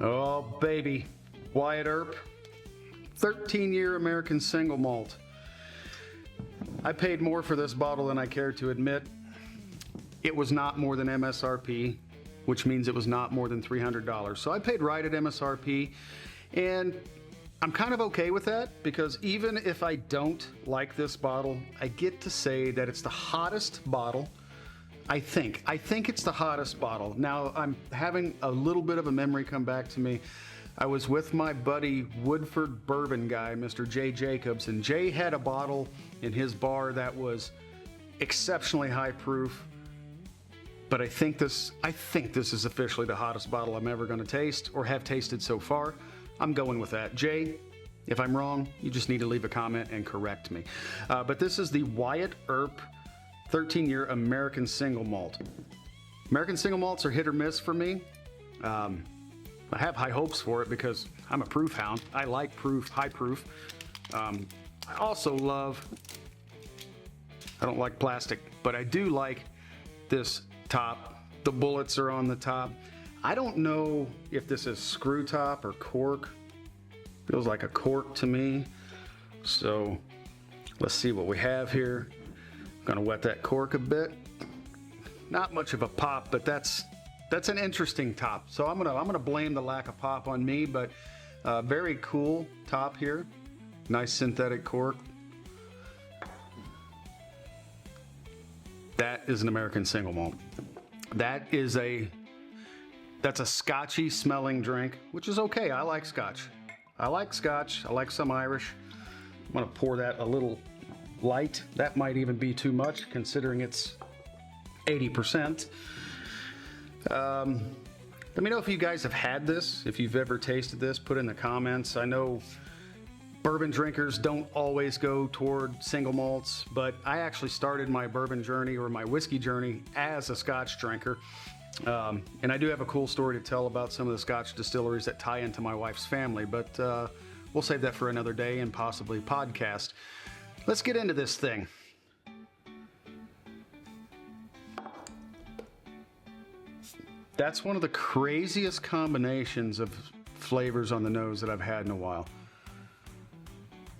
Oh, baby. Wyatt Earp, 13-year American Single Malt. I paid more for this bottle than I care to admit. It was not more than MSRP, which means it was not more than $300. So I paid right at MSRP, and I'm kind of okay with that because even if I don't like this bottle, I get to say that it's the hottest bottle. I think it's the hottest bottle. Now I'm having a little bit of a memory come back to me. I was with my buddy Woodford Bourbon guy, Mr. Jay Jacobs, and Jay had a bottle in his bar that was exceptionally high proof. But I think this is officially the hottest bottle I'm ever going to taste or have tasted so far. I'm going with that. Jay, if I'm wrong, you just need to leave a comment and correct me. But this is the Wyatt Earp 13-year American Single Malt. American Single Malts are hit or miss for me. I have high hopes for it because I'm a proof hound. I like proof, high proof. I also love, I don't like plastic, but I do like this top. The bullets are on the top. I don't know if this is screw top or cork. Feels like a cork to me. So let's see what we have here. I'm gonna wet that cork a bit. Not much of a pop, but that's an interesting top. So I'm gonna blame the lack of pop on me, but very cool top here. Nice synthetic cork. That is an American Single Malt. That's a scotchy smelling drink, which is okay. I like scotch. I like some Irish. I'm gonna pour that a little light. That might even be too much considering it's 80%. Let me know if you guys have had this, if you've ever tasted this, put in the comments. I know bourbon drinkers don't always go toward single malts, but I actually started my bourbon journey or my whiskey journey as a scotch drinker. And I do have a cool story to tell about some of the scotch distilleries that tie into my wife's family, but we'll save that for another day and possibly podcast. Let's get into this thing. That's one of the craziest combinations of flavors on the nose that I've had in a while.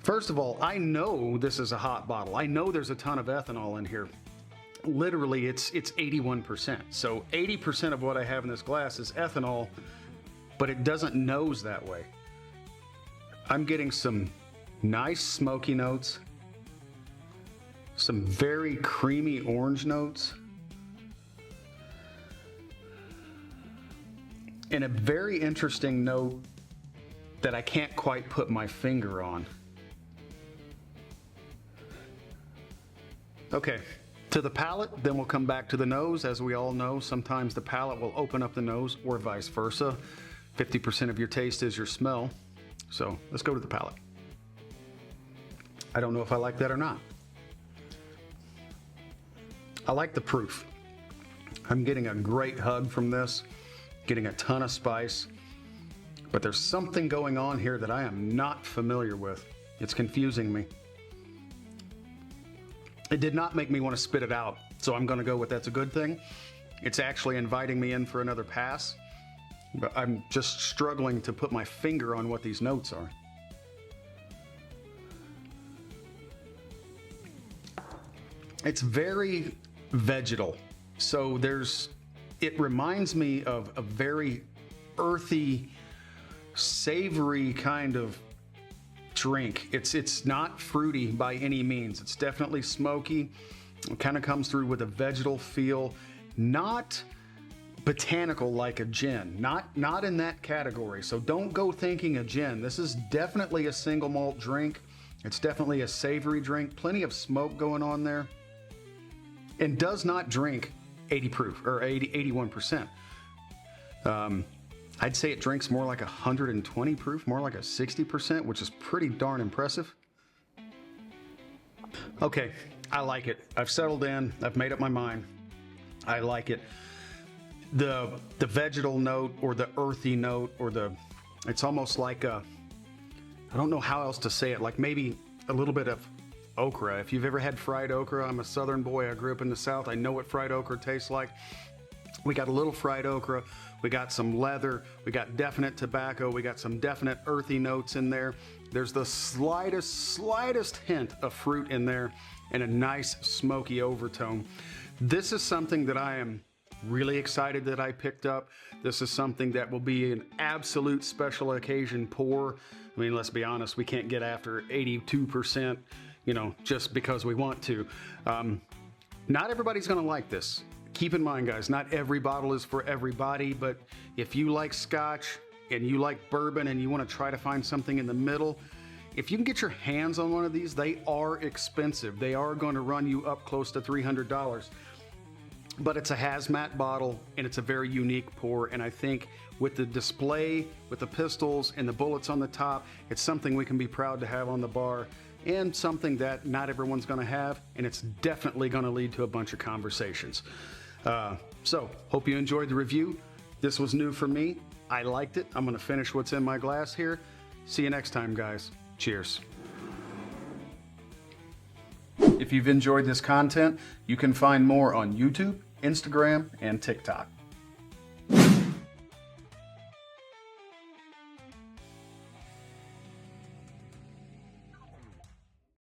First of all, I know this is a hot bottle. I know there's a ton of ethanol in here. Literally, it's 81%. So 80% of what I have in this glass is ethanol, but it doesn't nose that way. I'm getting some nice smoky notes, some very creamy orange notes, and a very interesting note that I can't quite put my finger on. Okay, to the palate, then we'll come back to the nose. As we all know, sometimes the palate will open up the nose or vice versa. 50% of your taste is your smell. So let's go to the palate. I don't know if I like that or not. I like the proof. I'm getting a great hug from this, getting a ton of spice, but there's something going on here that I am not familiar with. It's confusing me. It did not make me want to spit it out, so I'm going to go with that's a good thing. It's actually inviting me in for another pass, but I'm just struggling to put my finger on what these notes are. It's very vegetal, so it reminds me of a very earthy, savory kind of drink. It's not fruity by any means. It's definitely smoky. It kind of comes through with a vegetal feel, not botanical like a gin, not in that category. So don't go thinking a gin. This is definitely a single malt drink. It's definitely a savory drink. Plenty of smoke going on there, and does not drink 80 proof or 81%. I'd say it drinks more like 120 proof, more like a 60%, which is pretty darn impressive. Okay, I like it. I've settled in. I've made up my mind. I like it. The vegetal note or the earthy note or it's almost like I don't know how else to say it, like maybe a little bit of okra. If you've ever had fried okra, I'm a southern boy. I grew up in the South. I know what fried okra tastes like. We got a little fried okra we got some leather, we got definite tobacco, we got some definite earthy notes in there. There's the slightest hint of fruit in there and a nice smoky overtone. This is something that I am really excited that I picked up. This is something that will be an absolute special occasion pour. I mean, let's be honest, we can't get after 82%, just because we want to. Not everybody's gonna like this. Keep in mind, guys, not every bottle is for everybody, but if you like scotch and you like bourbon and you wanna try to find something in the middle, if you can get your hands on one of these, they are expensive. They are gonna run you up close to $300. But it's a Hazmat bottle and it's a very unique pour, and I think with the display, with the pistols and the bullets on the top, it's something we can be proud to have on the bar, and something that not everyone's gonna have, and it's definitely gonna lead to a bunch of conversations. So, hope you enjoyed the review. This was new for me. I liked it. I'm gonna finish what's in my glass here. See you next time, guys. Cheers. If you've enjoyed this content, you can find more on YouTube, Instagram, and TikTok.